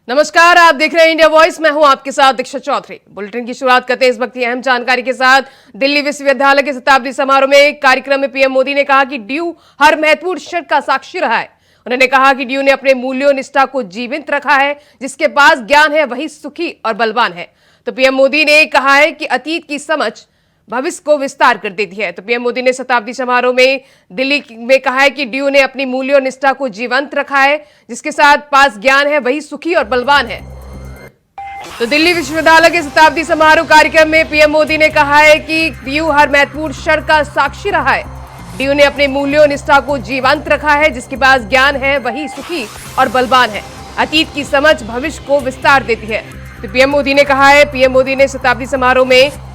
नमस्कार, आप देख रहे हैं इंडिया वॉइस। मैं हूं आपके साथ दीक्षा चौधरी। बुलेटिन की शुरुआत करते हैं इस वक्त की अहम जानकारी के साथ। दिल्ली विश्वविद्यालय के शताब्दी समारोह में कार्यक्रम में पीएम मोदी ने कहा कि ड्यू हर महत्वपूर्ण क्षण का साक्षी रहा है। उन्होंने कहा कि ड्यू ने अपने मूल्यों निष्ठा को जीवंत रखा है। जिसके पास ज्ञान है वही सुखी और बलवान है। तो पीएम मोदी ने कहा है कि अतीत की समझ भविष्य को विस्तार कर देती है। तो पीएम मोदी ने शताब्दी समारोह में दिल्ली में कहा है कि ड्यू ने अपनी मूल्य और निष्ठा को जीवंत रखा है। जिसके साथ पास ज्ञान है वही सुखी और बलवान है। तो दिल्ली विश्वविद्यालय के शताब्दी समारोह कार्यक्रम में पीएम मोदी ने कहा है कि ड्यू हर महत्वपूर्ण क्षण का साक्षी रहा है। ड्यू ने अपने मूल्यों और निष्ठा को जीवंत रखा है। जिसके पास ज्ञान है वही सुखी और बलवान है। अतीत की समझ भविष्य को विस्तार देती है। तो पीएम मोदी ने कहा है। पीएम मोदी ने शताब्दी समारोह में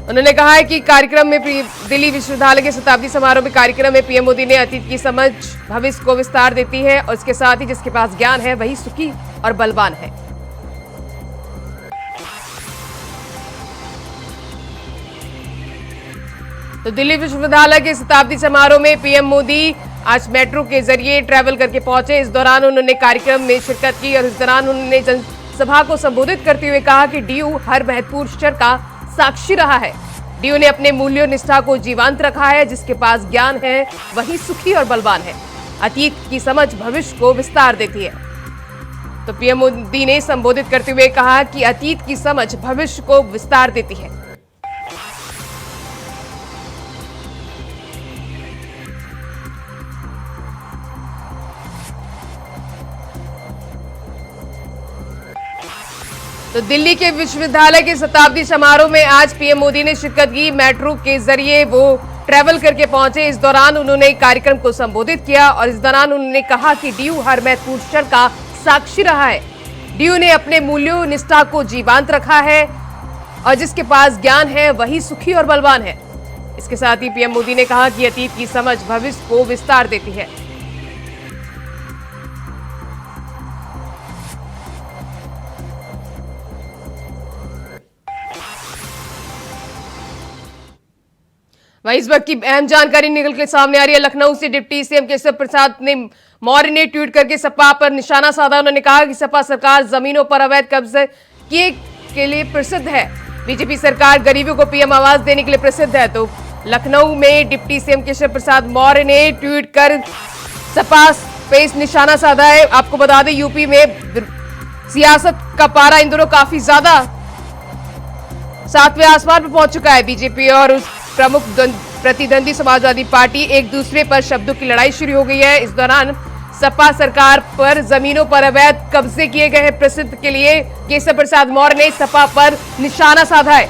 उन्होंने कहा है कि कार्यक्रम में दिल्ली विश्वविद्यालय के शताब्दी समारोह में कार्यक्रम में पीएम मोदी ने अतीत की समझ भविष्य को विस्तार देती है और इसके साथ ही जिसके पास ज्ञान है वही सुखी और बलवान है। तो दिल्ली विश्वविद्यालय के शताब्दी समारोह में पीएम मोदी आज मेट्रो के जरिए ट्रैवल करके पहुंचे। इस दौरान उन्होंने कार्यक्रम में शिरकत की और इस दौरान उन्होंने जनसभा को संबोधित करते हुए कहा कि ड्यू हर महत्वपूर्ण क्षण का साक्षी रहा है। ड्यू ने अपने मूल्यों निष्ठा को जीवंत रखा है। जिसके पास ज्ञान है वही सुखी और बलवान है। अतीत की समझ भविष्य को विस्तार देती है। तो पीएम मोदी ने संबोधित करते हुए कहा कि अतीत की समझ भविष्य को विस्तार देती है। तो दिल्ली के विश्वविद्यालय के शताब्दी समारोह में आज पीएम मोदी ने शिरकत की। मेट्रो के जरिए वो ट्रैवल करके पहुंचे। इस दौरान उन्होंने कार्यक्रम को संबोधित किया और इस दौरान उन्होंने कहा कि ड्यू हर महत्वपूर्ण क्षण का साक्षी रहा है। ड्यू ने अपने मूल्यों निष्ठा को जीवंत रखा है और जिसके पास ज्ञान है वही सुखी और बलवान है। इसके साथ ही पीएम मोदी ने कहा कि अतीत की समझ भविष्य को विस्तार देती है। वहीं इस वक्त की अहम जानकारी निकल के सामने आ रही है। लखनऊ से डिप्टी सीएम केशव प्रसाद मौर्य ने ट्वीट करके सपा पर निशाना साधा। उन्होंने कहा कि सपा सरकार जमीनों पर अवैध कब्जे किए के लिए प्रसिद्ध है। बीजेपी सरकार गरीबों को पीएम आवास देने के लिए प्रसिद्ध है। तो लखनऊ में डिप्टी सीएम केशव प्रसाद मौर्य ने ट्वीट कर सपा पे निशाना साधा है। आपको बता दें यूपी में सियासत का पारा इन दिनों काफी ज्यादा 7वें आसमान पर पहुंच चुका है। बीजेपी और उस प्रमुख प्रतिद्वंदी समाजवादी पार्टी एक दूसरे पर शब्दों की लड़ाई शुरू हो गई है। इस दौरान सपा सरकार पर जमीनों पर अवैध कब्जे किए गए हैं प्रसिद्ध के लिए केशव प्रसाद मौर्य ने सपा पर निशाना साधा है।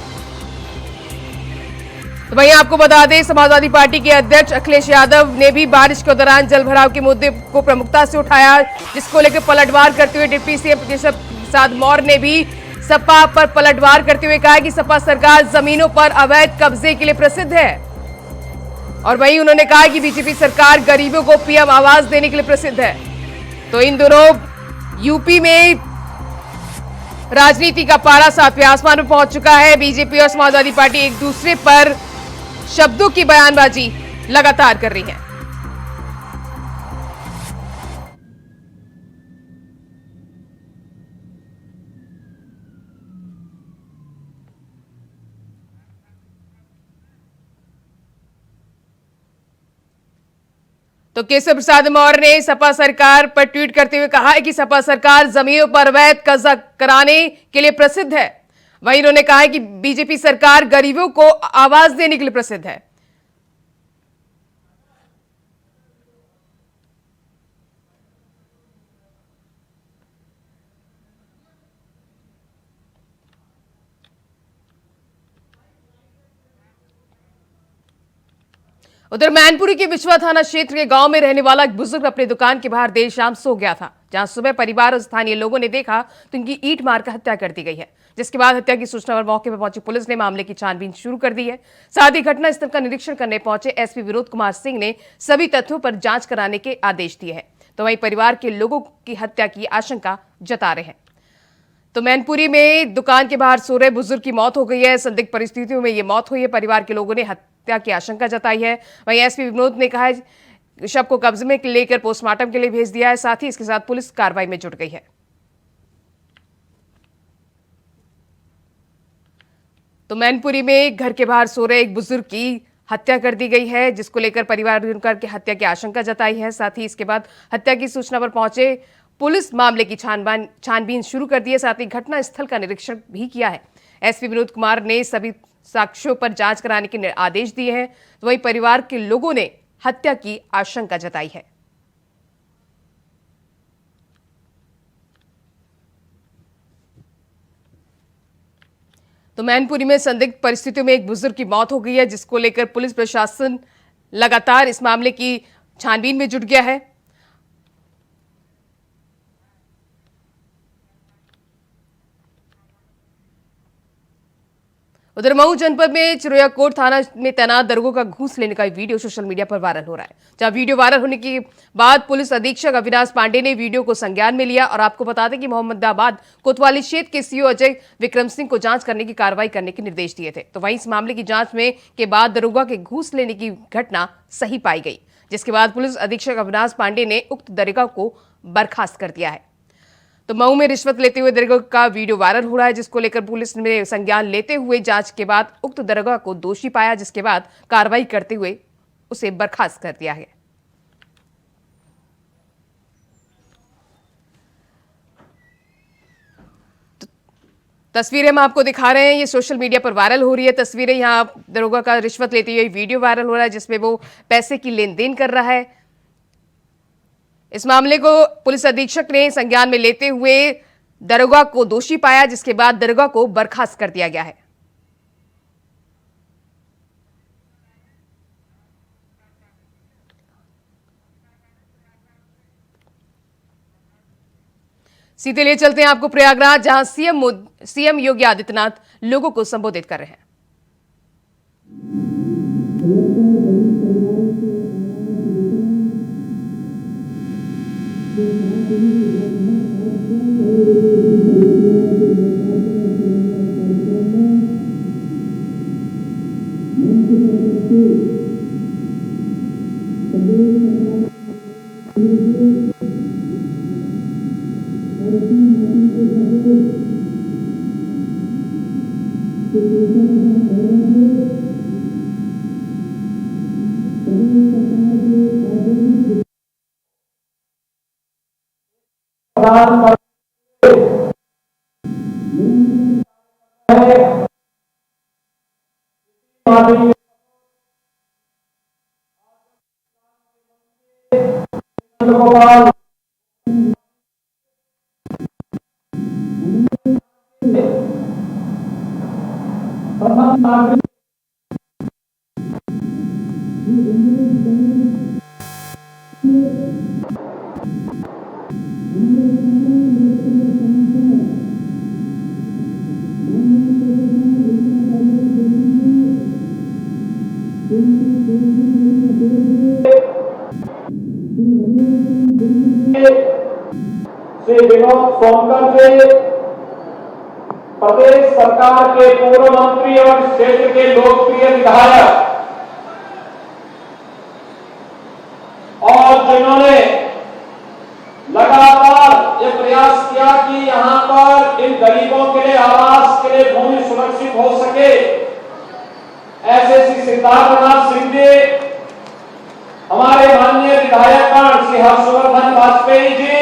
तो वहीं आपको बता दें समाजवादी पार्टी के अध्यक्ष अखिलेश यादव ने भी बारिश के दौरान जल भराव के मुद्दे को प्रमुखता से उठाया। जिसको लेकर पलटवार करते हुए डिप्टी सीएम केशव प्रसाद मौर्य ने भी सपा पर पलटवार करते हुए कहा कि सपा सरकार जमीनों पर अवैध कब्जे के लिए प्रसिद्ध है। और वहीं उन्होंने कहा कि बीजेपी सरकार गरीबों को पीएम आवास देने के लिए प्रसिद्ध है। तो इन दोनों यूपी में राजनीति का पारा 7वें आसमान में पहुंच चुका है। बीजेपी और समाजवादी पार्टी एक दूसरे पर शब्दों की बयानबाजी लगातार कर रही है। तो केशव प्रसाद मौर्य ने सपा सरकार पर ट्वीट करते हुए कहा है कि सपा सरकार जमीनों पर अवैध कब्जा कराने के लिए प्रसिद्ध है। वहीं उन्होंने कहा है कि बीजेपी सरकार गरीबों को आवास देने के लिए प्रसिद्ध है। उधर मैनपुरी के बिछवा थाना क्षेत्र के गांव में रहने वाला एक बुजुर्ग अपनी दुकान के बाहर देर शाम सो गया था। जहां सुबह परिवार और स्थानीय लोगों ने देखा तो इनकी ईंट मारकर हत्या कर दी गई है। जिसके बाद हत्या की सूचना पर मौके पर पहुंची पुलिस ने मामले की छानबीन शुरू कर दी है। साथ ही घटनास्थल का निरीक्षण करने पहुंचे एसपी विनोद कुमार सिंह ने सभी तथ्यों पर जांच कराने के आदेश दिए हैं। तो वहीं परिवार के लोगों की हत्या की आशंका जता रहे हैं। तो मैनपुरी में दुकान के बाहर सो रहे बुजुर्ग की मौत हो गई है। संदिग्ध परिस्थितियों में ये मौत हुई है। परिवार के लोगों ने हत्या की आशंका जताई है। वहीं एसपी विनोद ने कहा है शव को कब्जे में लेकर पोस्टमार्टम के लिए भेज दिया है। साथ ही इसके साथ पुलिस कार्रवाई में जुट गई है। तो मैनपुरी में घर के बाहर सो रहे एक बुजुर्ग की हत्या कर दी गई है, जिसको लेकर परिवार ने उनकर की हत्या की आशंका जताई है। साथ ही इसके बाद हत्या की सूचना पर पहुंचे पुलिस मामले की छानबीन शुरू कर दी है। साथ ही घटना स्थल का निरीक्षण भी किया है। एसपी विनोद कुमार ने सभी साक्ष्यों पर जांच कराने के आदेश दिए हैं। तो वहीं परिवार के लोगों ने हत्या की आशंका जताई है। तो मैनपुरी में संदिग्ध परिस्थितियों में एक बुजुर्ग की मौत हो गई है, जिसको लेकर पुलिस प्रशासन लगातार इस मामले की छानबीन में जुट गया है। उधर मऊ जनपद में चिरैयाकोट थाना में तैनात दरोगा का घूस लेने का वीडियो सोशल मीडिया पर वायरल हो रहा है। जहां वीडियो वायरल होने के बाद पुलिस अधीक्षक अविनाश पांडे ने वीडियो को संज्ञान में लिया और आपको बता दें कि मोहम्मदाबाद कोतवाली क्षेत्र के सीओ अजय विक्रम सिंह को जांच करने की कार्रवाई करने के निर्देश दिए थे। तो वहीं इस मामले की जांच में के बाद दरोगा के घूस लेने की घटना सही पाई गई, जिसके बाद पुलिस अधीक्षक अविनाश पांडे ने उक्त दरोगा को बर्खास्त कर दिया है। तो मऊ में रिश्वत लेते हुए दरोगा का वीडियो वायरल हो रहा है, जिसको लेकर पुलिस ने संज्ञान लेते हुए जांच के बाद उक्त दरोगा को दोषी पाया, जिसके बाद कार्रवाई करते हुए उसे बर्खास्त कर दिया है। तो तस्वीरें हम आपको दिखा रहे हैं, ये सोशल मीडिया पर वायरल हो रही है तस्वीरें। यहां दरोगा का रिश्वत लेते हुए वीडियो वायरल हो रहा है, जिसमें वो पैसे की लेन देन कर रहा है। इस मामले को पुलिस अधीक्षक ने संज्ञान में लेते हुए दरोगा को दोषी पाया, जिसके बाद दरोगा को बर्खास्त कर दिया गया है। सीधे ले चलते हैं आपको प्रयागराज, जहां सीएम योगी आदित्यनाथ लोगों को संबोधित कर रहे हैं। श्री विनोद सोनकर जी प्रदेश सरकार के पूर्व मंत्री और इस क्षेत्र के लोकप्रिय विधायक और जिन्होंने लगातार ये प्रयास किया कि यहां पर इन गरीबों के लिए आवास के लिए भूमि सुरक्षित हो सके, ऐसे श्री सिद्धार्थनाथ सिंह जी, हमारे माननीय विधायकगण श्री हर्षवर्धन वाजपेयी जी,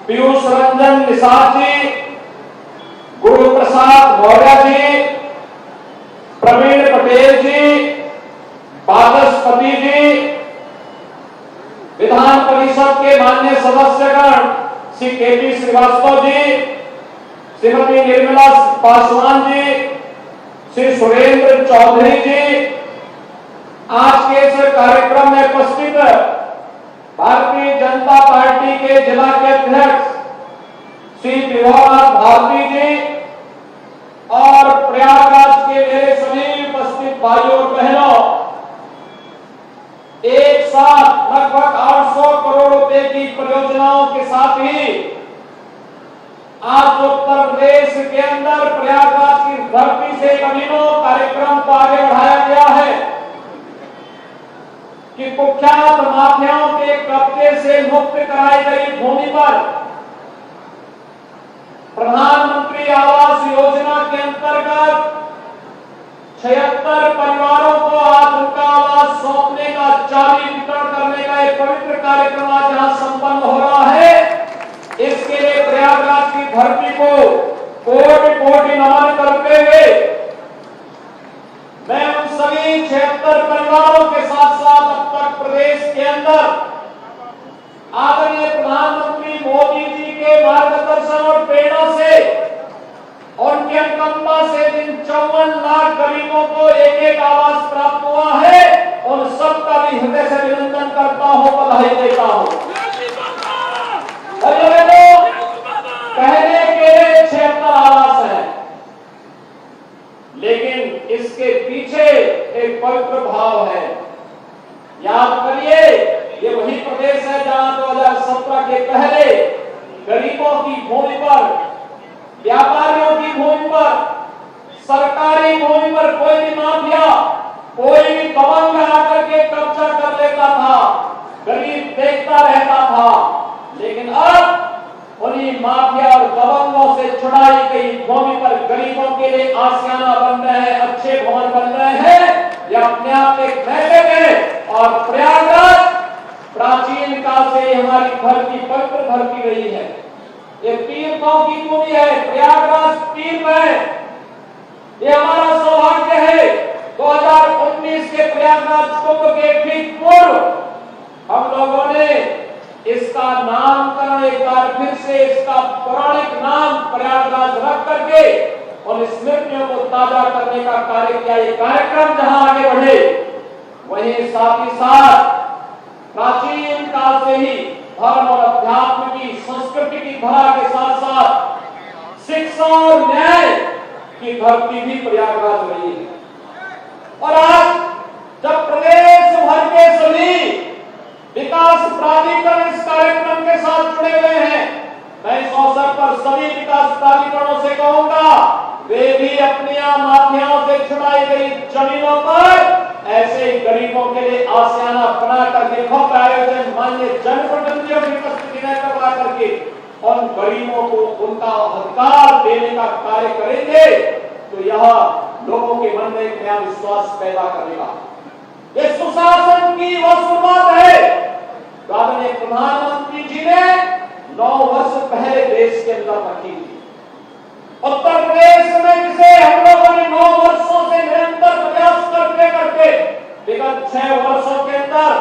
पीयूष रंजन निषाद जी, गुरु प्रसाद मौर्य जी, प्रवीण पटेल जी, वाचस्पति जी, विधान परिषद के माननीय सदस्यगण श्री केपी श्रीवास्तव जी, श्रीमती निर्मला पासवान जी, श्री सुरेंद्र चौधरी जी, आज के इस कार्यक्रम में उपस्थित भारतीय जनता पार्टी के जिला के अध्यक्ष श्री विभानाथ भारती जी और प्रयागराज के मेरे सभी उपस्थित भाइयों और बहनों, एक साथ लगभग 800 करोड़ रुपए की परियोजनाओं के साथ ही आज उत्तर प्रदेश के अंदर प्रयागराज की धरती से इन कार्यक्रम को आगे बढ़ाया गया है। कि कुख्यात माफियाओं के कब्जे से मुक्त कराई गई भूमि पर प्रधानमंत्री आवास योजना के अंतर्गत 76 परिवारों को आज उनका आवास सौंपने का चाबी वितरण करने का एक पवित्र कार्यक्रम आज यहां संपन्न हो रहा है। इसके लिए प्रयागराज की धरती को कोटि कोटि नमन करते हुए मैं उन सभी 76 परिवारों के साथ साथ अब तक प्रदेश के अंदर आदरणीय प्रधानमंत्री मोदी जी के मार्गदर्शन और प्रेरणा से और उनके अनुकंपा से जिन 54 लाख गरीबों को एक आवास प्राप्त हुआ है उन सबका भी हृदय से अभिनंदन करता हूं, बधाई देता हूं। कहने के 76 आवास है, लेकिन इसके पीछे एक पवित्र भाव है। याद करिए, ये वही प्रदेश है जहां 2017 के पहले गरीबों की भूमि पर, व्यापारियों की भूमि पर, सरकारी भूमि पर कोई भी माफिया, कोई भी दबंग आकर के कब्जा कर लेता था, गरीब देखता रहता था। लेकिन अब उन्हीं माफिया और दबंगों से छुड़ाई गई भूमि पर गरीबों के लिए आशियाना बन रहे हैं, अच्छे भवन बन रहे हैं। यह अपने आप एक महत्व है और प्रयागराज प्राचीन काल से हमारी धरती पवित्र धरती रही है। ये तीर्थों की भूमि है, प्रयागराज तीर्थ है। ये हमारा सौभाग्य है। 2019 के प्रयागराज कुंभ के ठीक पूर्व हम लोगों ने इसका नामकरण एक बार फिर से इसका पौराणिक नाम प्रयागराज रख करके और स्मृतियों को ताजा करने का कार्य किया। ये कार्यक्रम जहां आगे बढ़े, वहीं साथ ही साथ प्राचीन काल से ही धर्म और अध्यात्म की, संस्कृति की धरा के साथ साथ शिक्षा और न्याय की धरती भी प्रयागराज रही है। और आज जब प्रदेश भर के सभी विकास प्राधिकरण इस कार्यक्रम के साथ जुड़े हुए हैं, मैं इस अवसर पर सभी विकास प्राधिकरणों से कहूंगा वे भी अपनी माफियाओं से छुड़ाई गई जमीनों पर ऐसे ही गरीबों के लिए आशियाना बना करके भव्य आयोजन माननीय जनप्रतिनिधियों की उपस्थिति में करवा करके उन गरीबों को उनका अधिकार देने का कार्य करेंगे, तो यह लोगों के मन में एक नया विश्वास पैदा करेगा। ये सुशासन की वह शुरुआत है जो आदरणीय प्रधानमंत्री जी ने 9 वर्ष पहले देश के अंदर रखी थी। उत्तर प्रदेश में जिसे हम लोगों ने 9 वर्षों से निरंतर प्रयास करते करते विगत 6 वर्षों के अंदर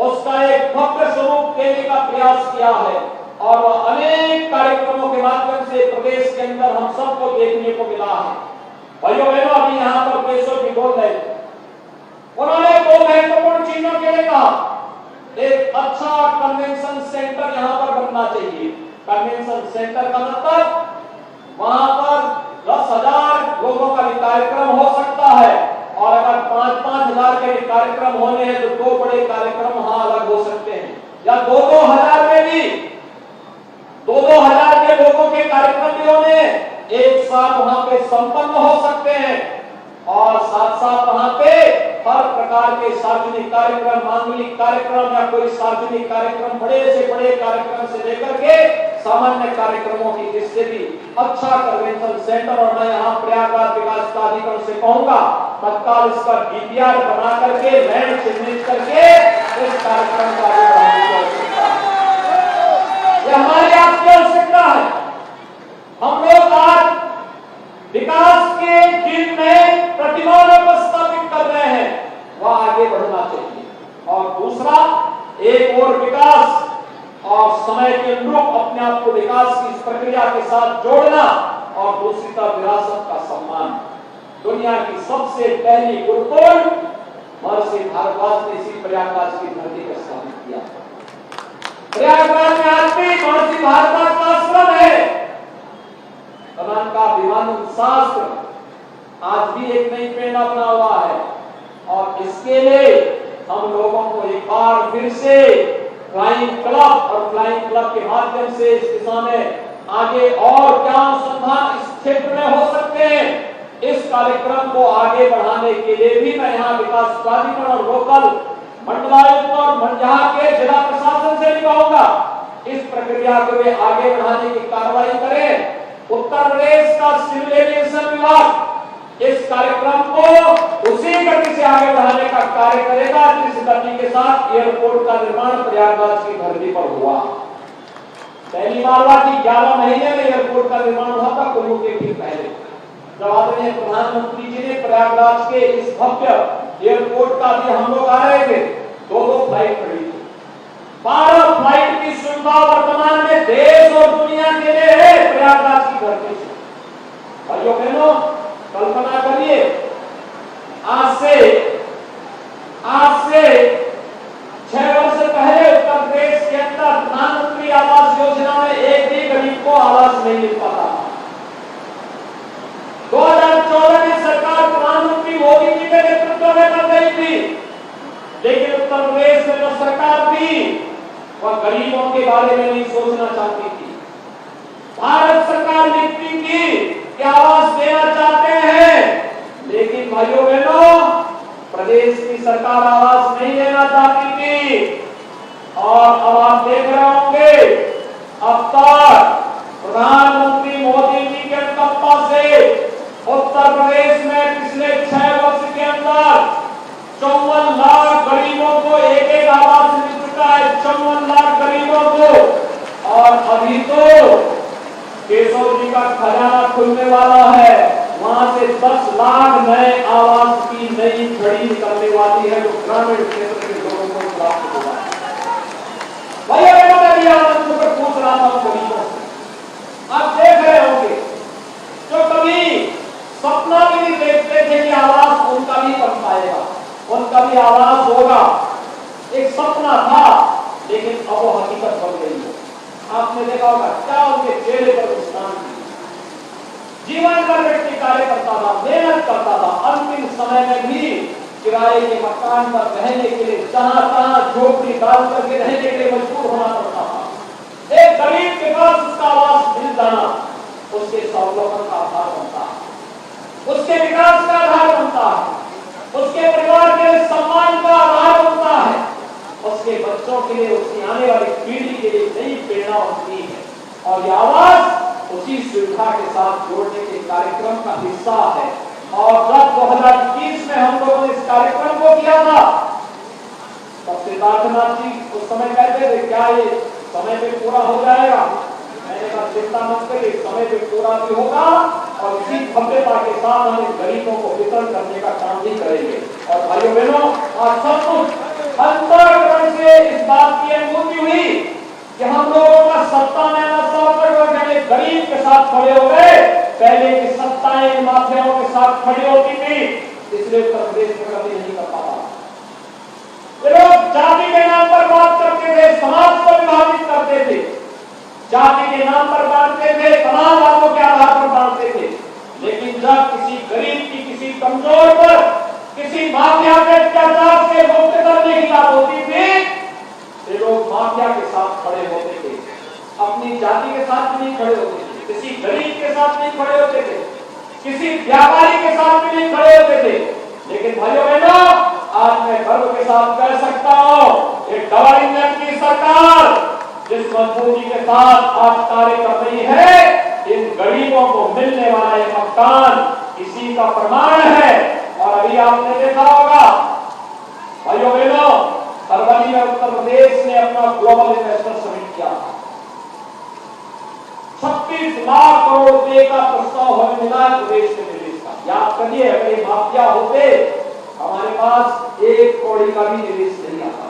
उसका एक भव्य स्वरूप देने का प्रयास किया है और वह अनेक कार्यक्रमों के माध्यम से प्रदेश के अंदर हम सबको देखने को मिला है। भाइयों बहनों, अभी यहाँ पर केशव जी बोल रहे, उन्होंने 2 महत्वपूर्ण चीजों के लिए कहा। एक अच्छा कन्वेंशन सेंटर यहाँ पर बनना चाहिए। कन्वेंशन सेंटर का मतलब वहां पर 10,000 लोगों का भी कार्यक्रम हो सकता है और अगर 5-5 हजार के भी कार्यक्रम होने हैं तो 2 बड़े कार्यक्रम वहां अलग हो सकते हैं, या 2-2 हजार में भी 2-2 हजार के लोगों के कार्यक्रम भी होने एक साथ वहां पे संपन्न हो सकते हैं। और साथ साथ वहां पे हर प्रकार के सार्वजनिक कार्यक्रम, मांगलिक कार्यक्रम या कोई सार्वजनिक कार्यक्रम, बड़े से बड़े कार्यक्रम से लेकर के सामान्य कार्यक्रमों की जिससे भी अच्छा कन्वेंशन सेंटर। और मैं यहाँ प्रयागराज विकास प्राधिकरण से कहूंगा तत्काल इसका डीपीआर बना करके लैंड चिन्हित करके इस कार्यक्रम का आगे बढ़ाने की आवश्यकता है। यह हमारी आपकी आवश्यकता है। हम लोग आज विकास के जिन नए प्रतिमानों को स्थापित कर रहे हैं वह आगे बढ़ना चाहिए। और दूसरा, एक और विकास और समय के अनुरूप अपने आप को विकास की इस प्रक्रिया के साथ जोड़ना और दूसरी तरफ विरासत का सम्मान। दुनिया की सबसे पहली गुरुकुल महर्षि भारद्वाज ने इसी प्रयागराज की धरती पर स्थापित किया। प्रयागराज में आज भी महर्षि भारद्वाज का आश्रम है। का विमानन शास्त्र आज भी एक नई प्रेरणा बना हुआ है और इसके लिए हम लोगों को एक बार फिर से फ्लाइंग क्लब के माध्यम से इस दिशा में आगे और क्या अनुसंधान इस क्षेत्र में हो सकते हैं, इस कार्यक्रम को आगे बढ़ाने के लिए भी मैं यहाँ विकास प्राधिकरण और लोकल मंडलायुक्त और मंडहा के जिला प्रशासन से भी कहूंगा, इस प्रक्रिया को वे आगे बढ़ाने की कार्रवाई करें। उत्तर प्रदेश का सिविल एविएशन विभाग इस कार्यक्रम को उसी गति से आगे बढ़ाने का कार्य करेगा जिस गति के साथ एयरपोर्ट का निर्माण प्रयागराज की धरती पर हुआ। पहली बार हुआ कि 11 महीने में एयरपोर्ट का निर्माण हुआ था, कुल्लू के ठीक पहले, जब आदरणीय प्रधानमंत्री जी ने प्रयागराज के इस भव्य एयरपोर्ट का भी हम लोग आ रहे थे, 2 फ्लाइट खड़ी थी। 12 फ्लाइट की सुविधा वर्तमान में देश और दुनिया के लिए है प्रयागराज की धरती से। भाइयों बहनों, कल्पना करिए, आज से 6 वर्ष पहले उत्तर प्रदेश के अंदर प्रधानमंत्री आवास योजना में एक भी गरीब को आवास नहीं मिल पाता। 2014 में सरकार प्रधानमंत्री मोदी जी के नेतृत्व में कर रही थी, लेकिन उत्तर प्रदेश में जो सरकार थी वह गरीबों के बारे में नहीं सोचना चाहती थी। भारत सरकार लिखती थी कि आवास देना चाहते हैं, लेकिन भाइयों बहनों, प्रदेश की सरकार आवास नहीं देना चाहती थी। और अब आप देख रहे होंगे, अब तक प्रधानमंत्री मोदी जी के अनुकंपा से उत्तर प्रदेश में पिछले 6 वर्ष के अंदर 54 लाख गरीबों को एक आवास मिल चुका है, 54 लाख गरीबों को। और अभी तो केशव जी का खजाना खुलने वाला है, वहां से 10 लाख नए आवास की नई घड़ी निकलने वाली है, जो ग्रामीण क्षेत्र के लोगों को प्राप्त होगा। भैया मैं पूछ रहा था गरीबों से, आप देख रहे होंगे, जो कभी सपना भी नहीं देखते थे कि आवास उनका भी बन पाएगा, उनका भी आवास होगा, एक सपना था, लेकिन अब वो हकीकत बन गई है। आपने देखा होगा क्या उनके चेहरे पर मुस्कान थी। जीवन भर व्यक्ति कार्य करता था, मेहनत करता था, अंतिम समय में भी किराए के मकान पर रहने के लिए जहां तहां झोपड़ी डाल करके रहने के लिए मजबूर होना पड़ता था। एक गरीब के पास उसका आवास मिल जाना उसके स्वावलंबन का आधार बनता है, उसके विकास का आधार बनता है, उसके परिवार के सम्मान का आधार बनता है, उसके बच्चों के लिए, उसकी आने वाली पीढ़ी के लिए नई प्रेरणा बनती है। और यह आवास उसी सुविधा के साथ जोड़ने के कार्यक्रम का हिस्सा है। और जब 2021 में हम लोगों ने इस कार्यक्रम को किया था, तब सिद्धार्थनाथ जी उस समय कहते थे क्या ये समय पे पूरा हो जाएगा? मैंने कहा चिंता मत करिए, समय पे पूरा भी होगा और इसी भव्यता के साथ हम इन गरीबों को वितरण करने का काम भी करेंगे। और भाइयों बहनों, आज सब कुछ अंतर्करण से इस बात की अनुभूति हुई कि हम लोगों का सत्ता में आना गरीब के साथ खड़े हो गए। पहले की सत्ताएं माफियाओं के साथ खड़ी होती थी, इसलिए उत्तर प्रदेश में कभी नहीं कर पाता। लोग जाति के नाम पर बात करते थे, समाज को विभाजित करते थे, जाति के नाम पर बांटते थे, समाजवादों के आधार पर बांटते थे। लेकिन जब किसी गरीब की, किसी कमजोर पर, किसी माफिया के अत्याचार से मुक्त करने की बात होती थी, ये लोग माफिया के साथ खड़े होते थे, अपनी जाति के साथ भी नहीं खड़े होते थे, किसी गरीब के साथ नहीं खड़े होते थे, किसी व्यापारी के साथ भी नहीं खड़े होते थे। लेकिन भाइयों बहनों, आज मैं गर्व के साथ कह सकता हूं, एक डबल इंजन की सरकार जिस मजबूती के साथ आज कार्य कर रही है, इन गरीबों को मिलने वाला ये मकान इसी का प्रमाण है। और अभी आपने देखा होगा भाइयों बहनों, फरवरी में उत्तर प्रदेश ने अपना ग्लोबल इन्वेस्टर समिट किया, 36 लाख करोड़ रुपए का प्रस्ताव हमें मिला प्रदेश में निवेश का। याद करिए, अगर माफिया होते हमारे पास 1 कौड़ी का भी निवेश नहीं आता।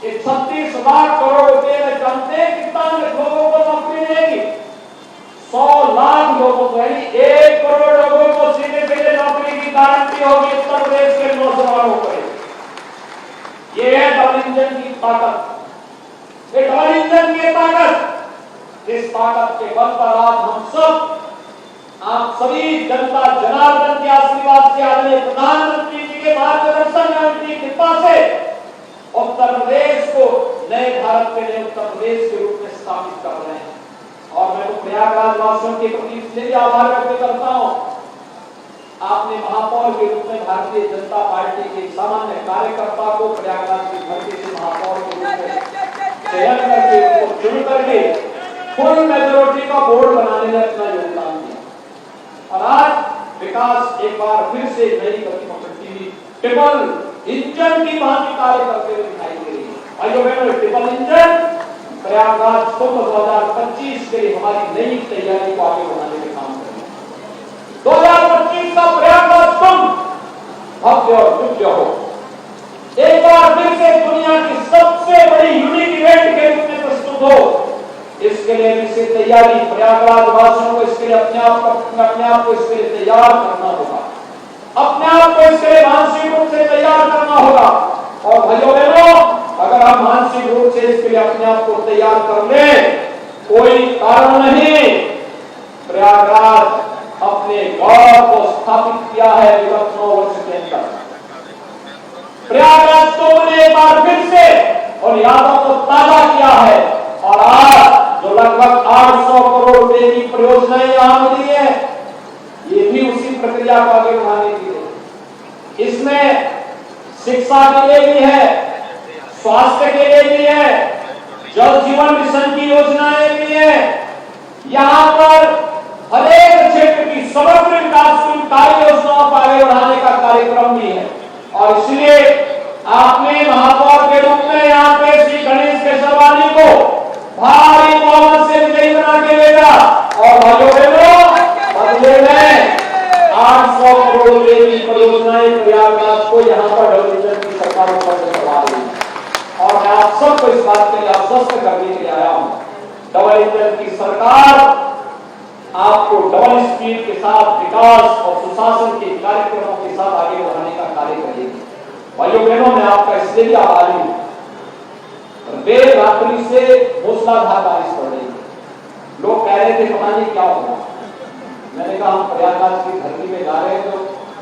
36 लाख करोड़ रुपए में जानते कितना लोगों को नौकरी मिलेगी? 100 लाख लोगों को, यानी 1 करोड़ लोगों को सीधे सीधे नौकरी की गारंटी होगी उत्तर प्रदेश के नौजवानों को। ये है डबल इंजन की ताकत, ये डबल इंजन की ताकत। इस ताकत के बल पर आज हम सब, आप सभी जनता जनार्दन के आशीर्वाद से, आदरणीय प्रधानमंत्री जी के मार्गदर्शन में, उनकी कृपा से उत्तर प्रदेश को नए भारत के नए उत्तर प्रदेश के रूप में स्थापित कर रहे हैं। और मैं तो प्रयागराज वासियों के प्रति इसलिए आभार व्यक्त करता हूं आपने महापौर के रूप में भारतीय जनता पार्टी के सामान्य कार्यकर्ता को प्रयागराज की धरती से महापौर के रूप में चयन करके उनको चुन करके फुल मेजोरिटी का बोर्ड बनाने में अपना योगदान दिया। और आज विकास एक बार फिर से नई गति पकड़ती हुई ट्रिपल इंजन की भांति कार्य करते हुए दिखाई दे रही है। भाइयों बहनों, ट्रिपल इंजन प्रयागराज कुंभ 2025 के लिए हमारी नई तैयारी को आगे बढ़ाने में काम कर रही है। 2025 का प्रयागराज कुंभ भव्य और दिव्य हो, एक बार फिर से दुनिया की सबसे बड़ी यूनिक इवेंट के रूप में प्रस्तुत हो। इसके लिए इसे तैयारी प्रयागराज वासियों को इसके लिए अपने आप को इसके लिए तैयार करना होगा, अपने आप को इसके लिए मानसिक रूप से तैयार करना होगा। और भाइयों बहनों, अगर हम मानसिक रूप से इसके लिए अपने आप को तैयार कर लें, कोई कारण नहीं। प्रयागराज अपने गौरव को स्थापित किया है विगत 9 वर्ष के अंदर। प्रयागराज को ने एक बार फिर से और यादों को ताजा किया है। और आज जो लगभग 800 करोड़ रुपए की परियोजनाएं यहां मिली है, ये भी उसी प्रक्रिया को आगे बढ़ाने के लिए। इसमें शिक्षा के लिए भी है, स्वास्थ्य के लिए भी है, जल जीवन मिशन की योजनाएं भी है। यहाँ पर हर एक क्षेत्र की समग्र विकास की कार्य योजनाओं को आगे बढ़ाने का कार्यक्रम भी है। और इसलिए आपने महापौर के रूप में यहाँ पे श्री गणेश केशवानी को भारी बहुमत से विजयी बना के भेजा। और भाइयों बहनों, बदले में 800 करोड़ रुपए की परियोजनाएं प्रयागराज को यहाँ पर डेवलपमेंट की सरकार ऊपर से करवा रही है। और मैं आप सबको इस बात के लिए आश्वस्त करने के लिए आया हूँ, डबल इंजन की सरकार आपको डबल स्पीड के साथ विकास और सुशासन के कार्यक्रमों के साथ आगे बढ़ाने का कार्य करेगी। भाइयों बहनों, मैं आपका इसलिए भी आभारी हूँ। देर रात्रि से मूसलाधार बारिश पड़ रही है। लोग कह रहे थे पता नहीं क्या होगा। मैंने कहा हम प्रयागराज की धरती में जा रहे हैं तो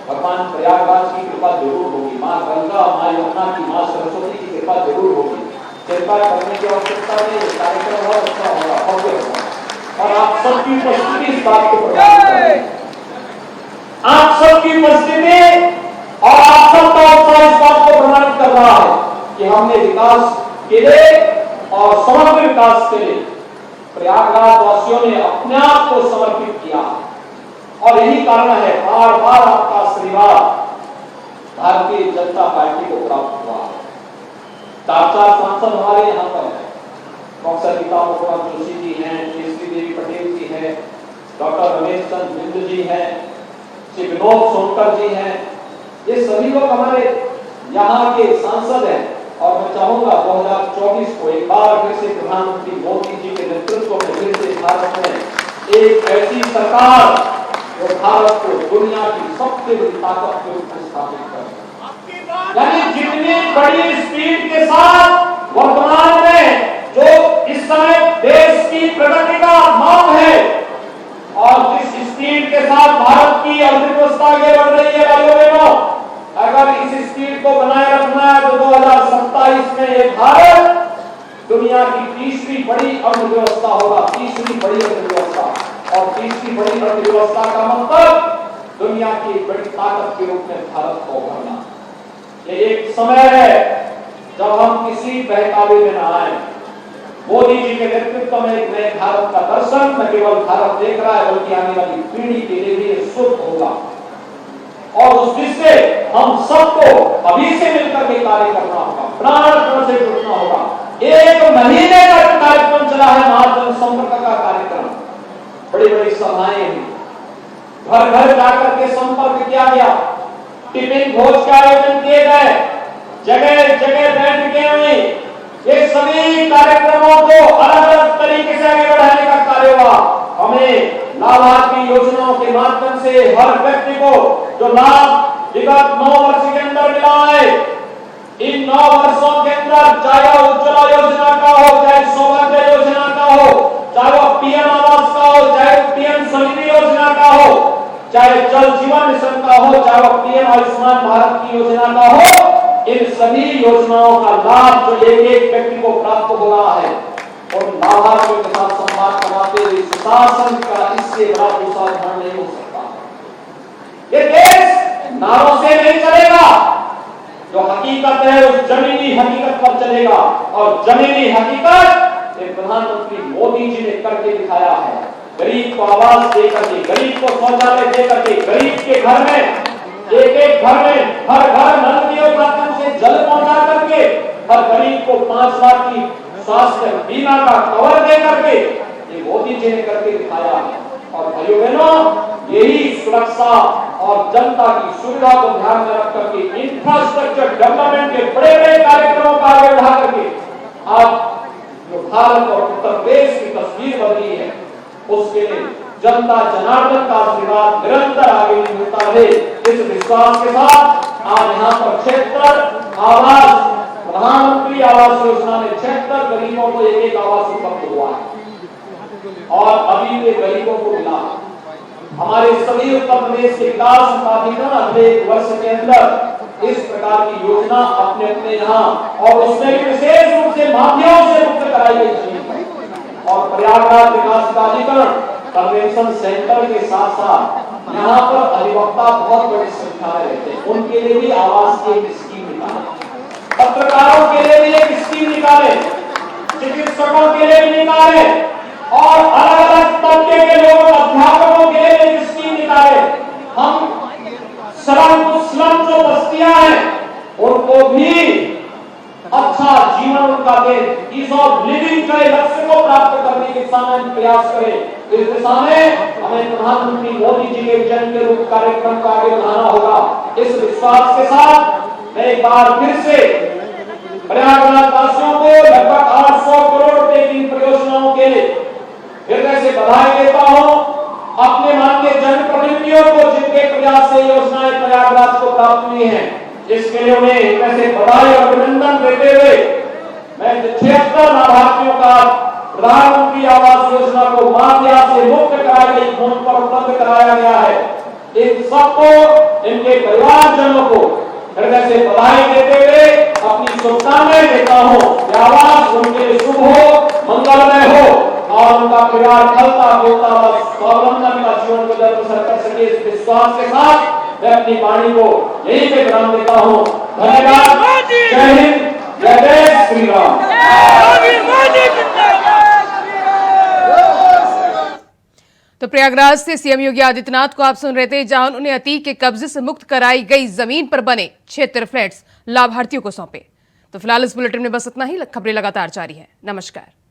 भगवान प्रयागराज की कृपा जरूर होगी, माँ गंगा, माँ यमुना की, माँ सरस्वती की कृपा जरूर होगी। चिंता करने की आवश्यकता नहीं, कार्यक्रम बहुत अच्छा होगा, भव्य होगा। और आप सबकी उपस्थिति इस बात को प्रमाणित कर रही है। आप सबकी उपस्थिति और आप सबका उत्साह इस बात को प्रमाणित कर रहा है कि हमने विकास के लिए और समग्र विकास के लिए प्रयागराज वासियों ने अपने आप को समर्पित किया। और यही कारण है बार बार आपका आशीर्वाद भारतीय जनता पार्टी को प्राप्त हुआ। 4 सांसद हमारे यहाँ पर है, प्रोफेसर गीता मुखर्जी जोशी जी हैं, केसरी देवी पटेल जी हैं, डॉक्टर रमेश चंद्र बिंद जी हैं, श्री विनोद सोनकर जी हैं। ये सभी लोग हमारे यहाँ के सांसद हैं। और मैं चाहूंगा 2024 को एक बार फिर से प्रधानमंत्री मोदी जी के नेतृत्व में फिर से भारत में एक ऐसी सरकार जो भारत को दुनिया की सबसे बड़ी ताकत के रूप में स्थापित करे। यानी जितनी बड़ी स्पीड के साथ वर्तमान में जो इस समय देश की प्रगति का मांग है और जिस स्पीड के साथ भारत की अर्थव्यवस्था आगे बढ़ रही है, भाइयों बहनों, अगर इस स्पीड को बनाए रखना है तो 2027 में ये भारत दुनिया की तीसरी बड़ी अर्थव्यवस्था होगा। तीसरी बड़ी अर्थव्यवस्था, और तीसरी बड़ी अर्थव्यवस्था का मतलब दुनिया की बड़ी ताकत के रूप में भारत को उभरना। ये एक समय है जब हम किसी बहकावे में न आए। मोदी जी के नेतृत्व में एक नए भारत का दर्शन न केवल भारत देख रहा है बल्कि आने वाली पीढ़ी के लिए भी ये शुभ होगा। और उस दृष्टि से हम सबको अभी से मिलकर के कार्य करना होगा, प्राण से जुटना होगा। 1 महीने का कार्यक्रम चला है महाजन संपर्क का कार्यक्रम, बड़ी बड़ी सभाएं हुई, घर घर जाकर के संपर्क किया गया, टिफिन भोज के आयोजन किए गए, जगह जगह बैठ के हुई। ये सभी कार्यक्रमों को अलग अलग तरीके से आगे बढ़ाने का कार्य हुआ। हमें लाभार्थी योजनाओं के माध्यम से हर व्यक्ति को जो लाभ विगत 9 वर्ष के अंदर मिला है, इन 9 वर्षों के अंदर चाहे वो उज्ज्वला योजना का हो, चाहे सौभाग्य योजना का हो, चाहे वो पीएम आवास का हो, चाहे पीएम समृद्धि योजना का हो, चाहे जल जीवन मिशन का हो, चाहे वो पीएम आयुष्मान भारत की योजना का हो, इन सभी योजनाओं का लाभ जो एक एक व्यक्ति को प्राप्त हो रहा है और लाभार्थियों के साथ संवाद कराते हुए शासन का इससे बड़ा दूसरा उदाहरण नहीं हो सकता। ये नारों से नहीं चलेगा। जो हकीकत है उस जमीनी हकीकत पर चलेगा, और जमीनी हकीकत ये प्रधानमंत्री मोदी जी ने करके दिखाया है। गरीब को आवास देकर के, गरीब को शौचालय देकर के, गरीब के घर में एक घर में हर घर नल के माध्यम से जल पहुंचा करके, हर गरीब को 5 लाख की स्वास्थ्य बीमा का कवर दे करके ये मोदी जी ने करके दिखाया है। और भाइयों बहनों, यही सुरक्षा और जनता की सुविधा को ध्यान में रख करके इंफ्रास्ट्रक्चर डेवलपमेंट के बड़े बड़े कार्यक्रमों का आगे बढ़ा करके आज जो भारत और उत्तर प्रदेश की तस्वीर बदली है, उसके लिए जनता जनार्दन का आशीर्वाद निरंतर आगे मिलता रहे, इस विश्वास के साथ आज यहाँ पर 76 आवास, प्रधानमंत्री आवास योजना में 76 गरीबों को एक आवास उपलब्ध हुआ है और अभी ये गरीबों को मिला। हमारे सभी उत्तर प्रदेश के विकास प्राधिकरण अगले 1 वर्ष के अंदर इस प्रकार की योजना अपने अपने यहाँ, और उसमें भी विशेष रूप से माध्यमों से मुक्त कराई गई है। और प्रयागराज विकास प्राधिकरण कन्वेंशन सेंटर के साथ साथ यहाँ पर अधिवक्ता बहुत बड़ी संख्या में रहते हैं, उनके लिए भी आवास की एक स्कीम निकाले, पत्रकारों के लिए भी एक स्कीम निकाले, चिकित्सकों के लिए भी निकाले, और अलग अलग तबके के लोगों, अध्यापकों के लिए एक स्कीम निकाले। हम स्लम जो बस्तियां हैं उनको भी अच्छा जीवन उनका दे, ईज ऑफ लिविंग के लक्ष्य को प्राप्त करने की दिशा में प्रयास करें। इस दिशा में हमें प्रधानमंत्री मोदी जी के जन के रूप कार्यक्रम को आगे बढ़ाना होगा। इस विश्वास के साथ मैं एक बार फिर से प्रयागराज वासियों को लगभग 800 करोड़ रुपए की परियोजनाओं के लिए हृदय से बधाई देता हूं। अपने माननीय जनप्रतिनिधियों को जिनके प्रयास से योजनाएं प्रयागराज को प्राप्त हुई हैं, इसके लिए उन्हें हृदय से बधाई और अभिनंदन देते हुए मैं 76 लाभार्थियों का प्रधानमंत्री आवास योजना को माफिया से मुक्त कराई गई फोन पर उपलब्ध कराया गया है, इन सबको, इनके परिवारजनों को हृदय से बधाई देते हुए अपनी शुभकामनाएं देता हूं कि आवास उनके लिए शुभ हो, मंगलमय हो और उनका परिवार फलता फूलता व स्वावलंबन का जीवन को जन्म सर कर सके। इस विश्वास के साथ मैं अपनी वाणी को यहीं पे विराम देता हूं। धन्यवाद। जय हिंद, जय जय श्री राम। तो प्रयागराज से सीएम योगी आदित्यनाथ को आप सुन रहे थे, जहां उन्होंने अतीक के कब्जे से मुक्त कराई गई जमीन पर बने 76 फ्लैट्स लाभार्थियों को सौंपे। तो फिलहाल इस बुलेटिन में बस इतना ही। खबरें लगातार जारी है। नमस्कार।